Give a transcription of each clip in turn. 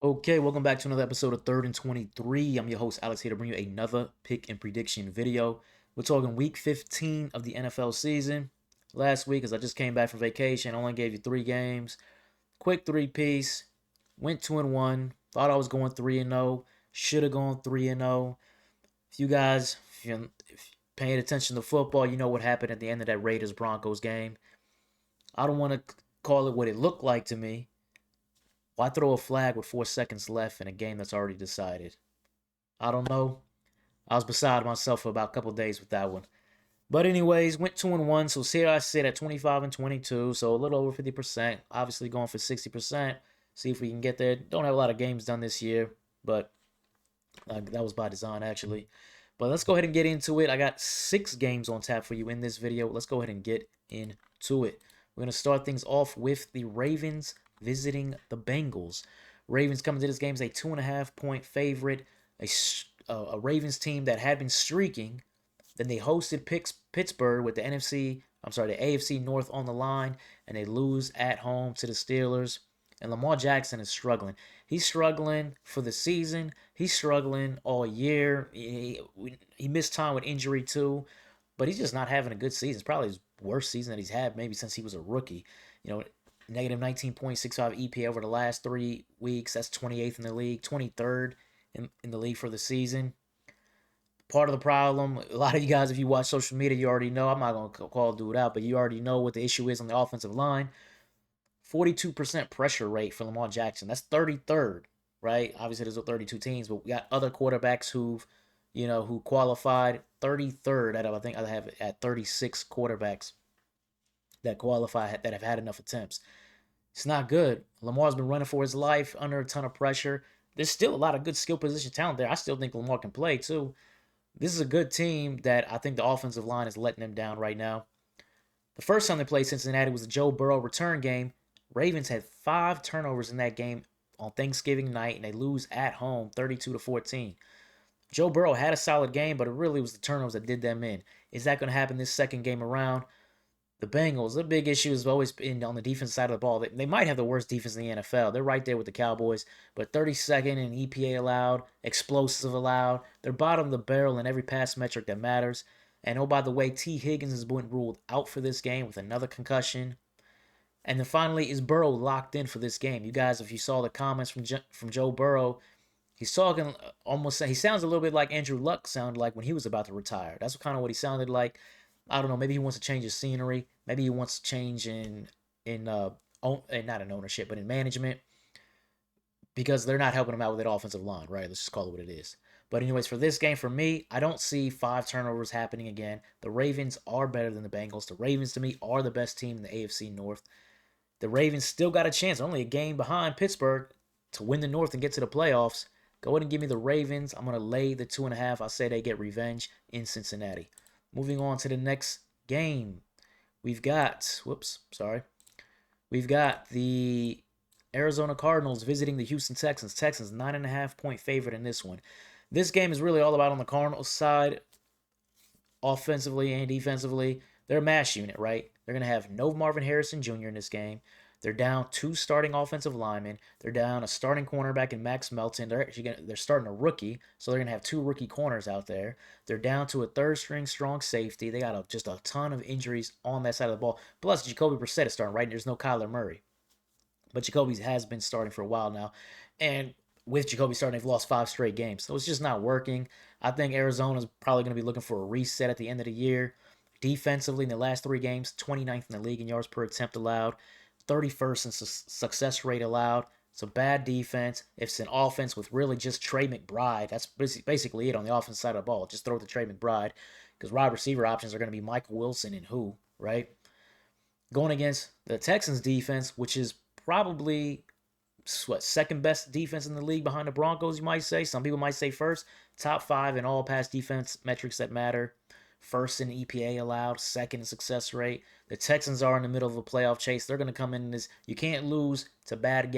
Okay, welcome back to another episode of Third and 23. I'm your host, Alex, here to bring you another pick and prediction video. We're talking week 15 of the NFL season. Last week, as I just came back from vacation, I only gave you 3 games. Quick three-piece. Went 2-1. Thought I was going 3-0. Should have gone 3-0. If you guys, if paying attention to football, you know what happened at the end of that Raiders-Broncos game. I don't want to call it what it looked like to me. Why throw a flag with 4 seconds left in a game that's already decided? I don't know. I was beside myself for about a couple days with that one. But anyways, went 2-1. So here I sit at 25 and 22. So a little over 50%. Obviously going for 60%. See if we can get there. Don't have a lot of games done this year, but that was by design actually. But let's go ahead and get into it. I got 6 games on tap for you in this video. Let's go ahead and get into it. We're going to start things off with the Ravens visiting the Bengals. Ravens coming to this game as a 2.5-point favorite. A Ravens team that had been streaking. Then they hosted Pittsburgh with the AFC North on the line, and they lose at home to the Steelers. And Lamar Jackson is struggling. He's struggling for the season. He's struggling all year. He missed time with injury too, but he's just not having a good season. It's probably his worst season that he's had maybe since he was a rookie. Negative 19.65 EPA over the last 3 weeks. That's 28th in the league, 23rd in the league for the season. Part of the problem, a lot of you guys, if you watch social media, you already know. I'm not going to call dude out, but you already know what the issue is on the offensive line. 42% pressure rate for Lamar Jackson. That's 33rd, right? Obviously, there's 32 teams, but we got other quarterbacks who qualified. 33rd out of, I think I have at 36 quarterbacks that qualify that have had enough attempts. It's not good. Lamar's been running for his life under a ton of pressure. There's still a lot of good skill position talent there. I still think Lamar can play too. This is a good team that I think the offensive line is letting them down right now. The first time they played Cincinnati was the Joe Burrow return game. Ravens had 5 turnovers in that game on Thanksgiving night, and they lose at home 32-14. Joe Burrow had a solid game, but it really was the turnovers that did them in. Is that going to happen this second game around? The Bengals, the big issue has always been on the defense side of the ball. They might have the worst defense in the NFL. They're right there with the Cowboys, but 32nd in EPA allowed, explosive allowed. They're bottom of the barrel in every pass metric that matters. And oh, by the way, T. Higgins has been ruled out for this game with another concussion. And then finally, is Burrow locked in for this game? You guys, if you saw the comments from Joe Burrow, he's talking almost. He sounds a little bit like Andrew Luck sounded like when he was about to retire. That's kind of what he sounded like. I don't know. Maybe he wants to change his scenery. Maybe he wants to change not in ownership, but in management, because they're not helping him out with that offensive line, right? Let's just call it what it is. But anyways, for this game, for me, I don't see 5 turnovers happening again. The Ravens are better than the Bengals. The Ravens, to me, are the best team in the AFC North. The Ravens still got a chance, only a game behind Pittsburgh, to win the North and get to the playoffs. Go ahead and give me the Ravens. I'm going to lay the 2.5. I say they get revenge in Cincinnati. Moving on to the next game. We've got the Arizona Cardinals visiting the Houston Texans. Texans 9.5-point favorite in this one. This game is really all about on the Cardinals side, offensively and defensively. They're a mash unit, right? They're going to have no Marvin Harrison Jr. in this game. They're down 2 starting offensive linemen. They're down a starting cornerback in Max Melton. They're starting a rookie, so they're going to have 2 rookie corners out there. They're down to a 3rd-string strong safety. They got just a ton of injuries on that side of the ball. Plus, Jacoby Brissett is starting, right? There's no Kyler Murray. But Jacoby has been starting for a while now. And with Jacoby starting, they've lost 5 straight games. So it's just not working. I think Arizona's probably going to be looking for a reset at the end of the year. Defensively, in the last 3 games, 29th in the league in yards per attempt allowed. 31st in success rate allowed. It's a bad defense. It's an offense with really just Trey McBride. That's basically it on the offensive side of the ball. Just throw it to Trey McBride, because wide receiver options are going to be Michael Wilson and who, right? Going against the Texans defense, which is probably second best defense in the league behind the Broncos, you might say. Some people might say first. Top 5 in all pass defense metrics that matter. First in EPA allowed, second in success rate. The Texans are in the middle of a playoff chase. They're going to come in this. You can't lose to bad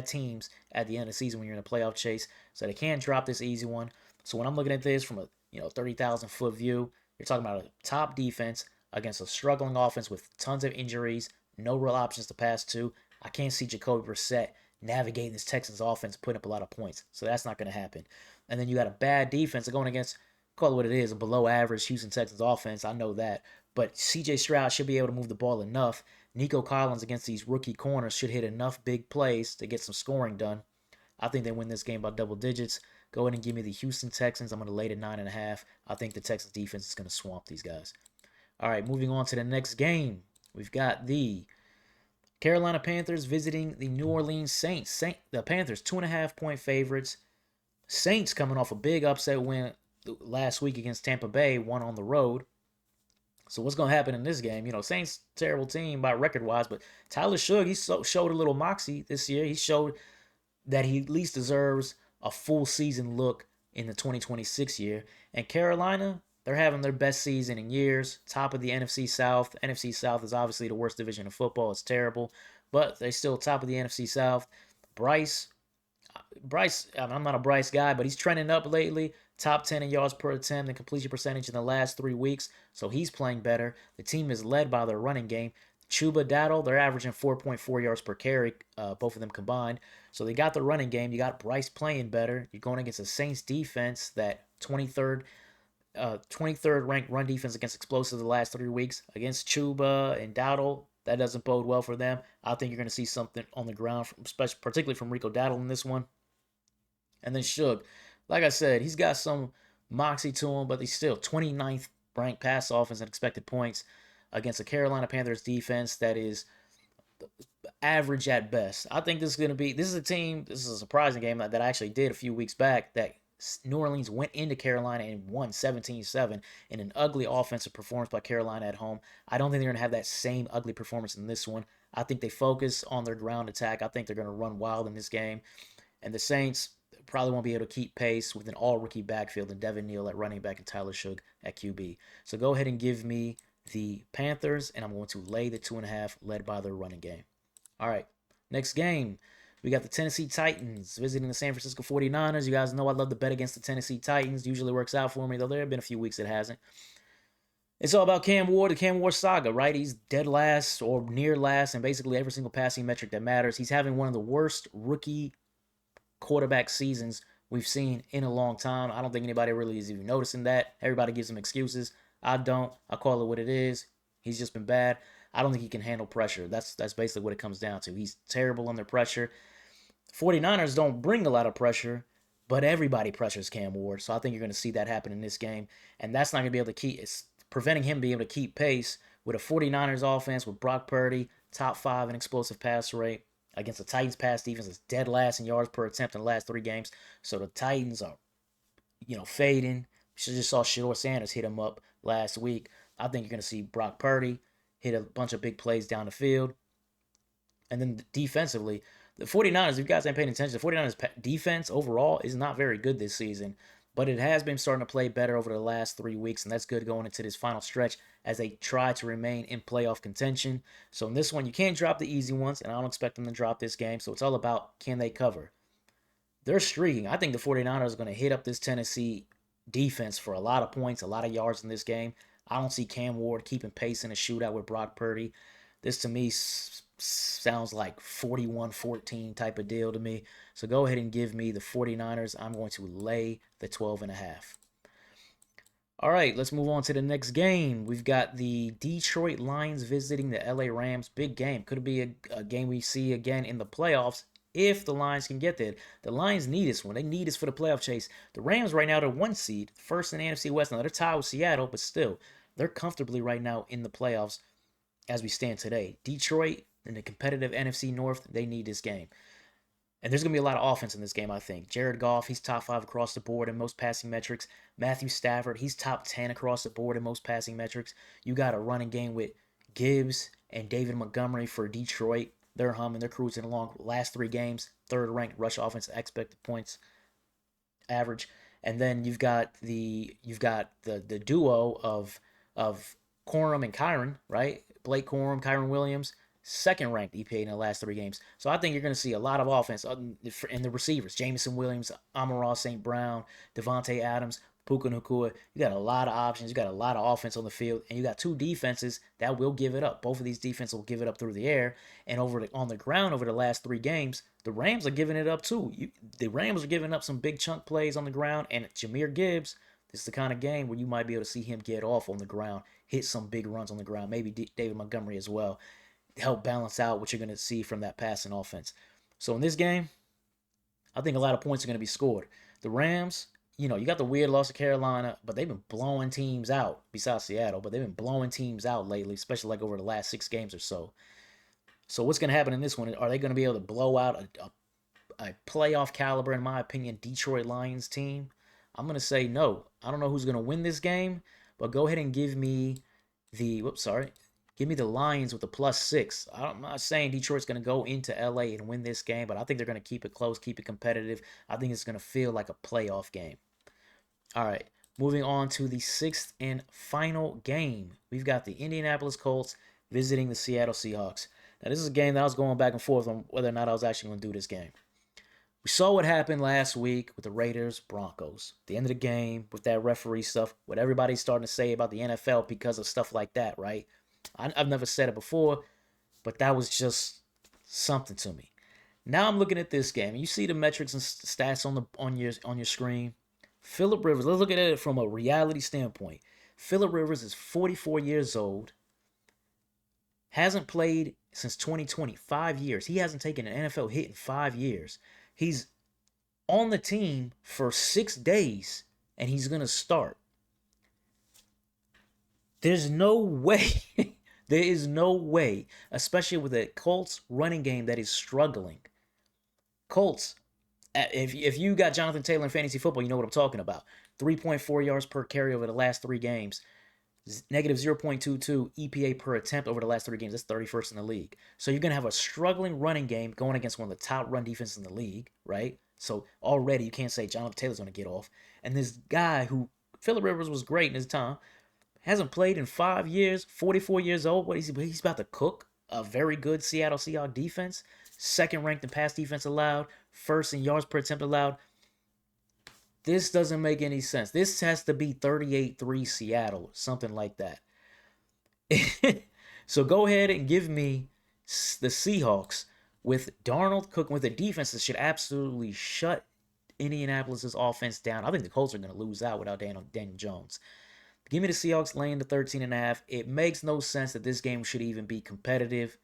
teams at the end of the season when you're in a playoff chase. So they can't drop this easy one. So when I'm looking at this from a 30,000-foot view, you're talking about a top defense against a struggling offense with tons of injuries, no real options to pass to. I can't see Jacoby Brissett navigating this Texans offense, putting up a lot of points. So that's not going to happen. And then you got a bad defense going against, call it what it is, a below average Houston Texans offense. I know that. But CJ Stroud should be able to move the ball enough. Nico Collins against these rookie corners should hit enough big plays to get some scoring done. I think they win this game by double digits. Go ahead and give me the Houston Texans. I'm going to lay to 9.5. I think the Texans defense is going to swamp these guys. All right, moving on to the next game. We've got the Carolina Panthers visiting the New Orleans Saints. The Panthers, 2.5-point favorites. Saints coming off a big upset win last week against Tampa Bay, one on the road. So what's going to happen in this game? You know, Saints, terrible team by record-wise, but Tyler Shugg, he showed a little moxie this year. He showed that he at least deserves a full season look in the 2026 year. And Carolina, they're having their best season in years. Top of the NFC South. NFC South is obviously the worst division of football. It's terrible. But they're still top of the NFC South. Bryce, I'm not a Bryce guy, but he's trending up lately. Top 10 in yards per attempt and completion percentage in the last 3 weeks. So he's playing better. The team is led by their running game. Chuba Daddle, they're averaging 4.4 yards per carry, both of them combined. So they got the running game. You got Bryce playing better. You're going against a Saints defense that 23rd ranked run defense against explosives the last 3 weeks. Against Chuba and Dowdle, that doesn't bode well for them. I think you're going to see something on the ground, particularly from Rico Dowdle in this one. And then Shug, like I said, he's got some moxie to him, but he's still 29th ranked pass offense and expected points against a Carolina Panthers defense that is average at best. I think this is a team, this is a surprising game that I actually did a few weeks back, that New Orleans went into Carolina and won 17-7 in an ugly offensive performance by Carolina at home. I don't think they're going to have that same ugly performance in this one. I think they focus on their ground attack. I think they're going to run wild in this game. And the Saints probably won't be able to keep pace with an all-rookie backfield and Devin Neal at running back and Tyler Shugg at QB. So go ahead and give me the Panthers, and I'm going to lay the 2.5, led by their running game. All right, next game. We got the Tennessee Titans visiting the San Francisco 49ers. You guys know I love to bet against the Tennessee Titans. Usually works out for me, though there have been a few weeks it hasn't. It's all about Cam Ward, the Cam Ward saga, right? He's dead last or near last in basically every single passing metric that matters. He's having one of the worst rookie quarterback seasons we've seen in a long time. I don't think anybody really is even noticing that. Everybody gives him excuses. I don't. I call it what it is. He's just been bad. I don't think he can handle pressure. That's basically what it comes down to. He's terrible under pressure. 49ers don't bring a lot of pressure, but everybody pressures Cam Ward. So I think you're going to see that happen in this game. And that's not going to be able to keep, it's preventing him being able to keep pace with a 49ers offense with Brock Purdy, top 5 in explosive pass rate, against the Titans pass defense that's dead last in yards per attempt in the last 3 games. So the Titans are, fading. You just saw Shedeur Sanders hit him up last week. I think you're going to see Brock Purdy hit a bunch of big plays down the field. And then defensively, the 49ers, if you guys ain't paying attention, the 49ers defense overall is not very good this season. But it has been starting to play better over the last 3 weeks, and that's good going into this final stretch as they try to remain in playoff contention. So in this one, you can't drop the easy ones, and I don't expect them to drop this game. So it's all about, can they cover? They're streaking. I think the 49ers are going to hit up this Tennessee defense for a lot of points, a lot of yards in this game. I don't see Cam Ward keeping pace in a shootout with Brock Purdy. This to me sounds like 41-14 type of deal to me. So go ahead and give me the 49ers. I'm going to lay the 12.5. All right, let's move on to the next game. We've got the Detroit Lions visiting the LA Rams. Big game. Could be a game we see again in the playoffs if the Lions can get there. The Lions need this one. They need this for the playoff chase. The Rams right now, they're 1 seed, first in the NFC West. Now, they're tied with Seattle, but still, they're comfortably right now in the playoffs as we stand today. Detroit in the competitive NFC North, they need this game. And there's going to be a lot of offense in this game, I think. Jared Goff, he's top 5 across the board in most passing metrics. Matthew Stafford, he's top 10 across the board in most passing metrics. You got a running game with Gibbs and David Montgomery for Detroit. They're humming, they're cruising along. Last 3 games, 3rd ranked rush offense expected points average. And then you've got the duo of Corum and Kyron, right? Blake Corum, Kyron Williams, 2nd ranked EPA in the last 3 games. So I think you're going to see a lot of offense in the receivers. Jamison Williams, Amon-Ra St. Brown, Devontae Adams, Puka Nacua. You got a lot of options. You got a lot of offense on the field. And you got 2 defenses that will give it up. Both of these defenses will give it up through the air. And on the ground over the last 3 games, The Rams are giving it up too. The Rams are giving up some big chunk plays on the ground, and Jahmyr Gibbs, this is the kind of game where you might be able to see him get off on the ground, hit some big runs on the ground, maybe David Montgomery as well, help balance out what you're going to see from that passing offense. So in this game, I think a lot of points are going to be scored. The Rams, you got the weird loss of Carolina, but they've been blowing teams out, besides Seattle, but they've been blowing teams out lately, especially like over the last 6 games or so. So what's going to happen in this one? Are they going to be able to blow out a playoff caliber, in my opinion, Detroit Lions team? I'm going to say no. I don't know who's going to win this game, but go ahead and give me give me the Lions with the +6. I'm not saying Detroit's going to go into LA and win this game, but I think they're going to keep it close, keep it competitive. I think it's going to feel like a playoff game. All right, moving on to the 6th and final game. We've got the Indianapolis Colts visiting the Seattle Seahawks. Now, this is a game that I was going back and forth on whether or not I was actually going to do this game. We saw what happened last week with the Raiders-Broncos. The end of the game with that referee stuff, what everybody's starting to say about the NFL because of stuff like that, right? I've never said it before, but that was just something to me. Now I'm looking at this game. You see the metrics and stats on your screen. Phillip Rivers, let's look at it from a reality standpoint. Phillip Rivers is 44 years old, hasn't played since 2020, 5 years. He hasn't taken an NFL hit in 5 years. He's on the team for 6 days, and he's going to start. There's no way, there is no way, especially with a Colts running game that is struggling. Colts, if you got Jonathan Taylor in fantasy football, you know what I'm talking about. 3.4 yards per carry over the last 3 games. Negative 0.22 EPA per attempt over the last 3 games. That's 31st in the league. So you're going to have a struggling running game going against one of the top run defenses in the league, right? So already you can't say Jonathan Taylor's going to get off. And this guy who, Phillip Rivers was great in his time, hasn't played in 5 years, 44 years old. What is he? He's about to cook a very good Seattle Seahawks defense. Second ranked in pass defense allowed. First in yards per attempt allowed. This doesn't make any sense. This has to be 38-3 Seattle, something like that. So go ahead and give me the Seahawks with Darnold cooking with a defense that should absolutely shut Indianapolis' offense down. I think the Colts are going to lose out without Daniel Jones. Give me the Seahawks laying the 13.5. It makes no sense that this game should even be competitive.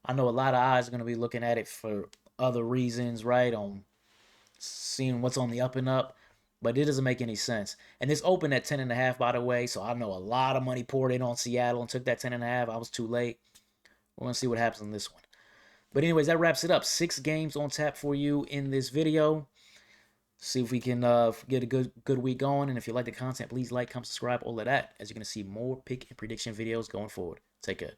I know a lot of eyes are going to be looking at it for other reasons, right? On seeing what's on the up and up. But it doesn't make any sense. And this opened at 10.5, by the way. So I know a lot of money poured in on Seattle and took that 10.5. I was too late. We're going to see what happens in this one. But anyways, that wraps it up. 6 games on tap for you in this video. See if we can get a good week going. And if you like the content, please like, comment, subscribe, all of that, as you're going to see more pick and prediction videos going forward. Take care.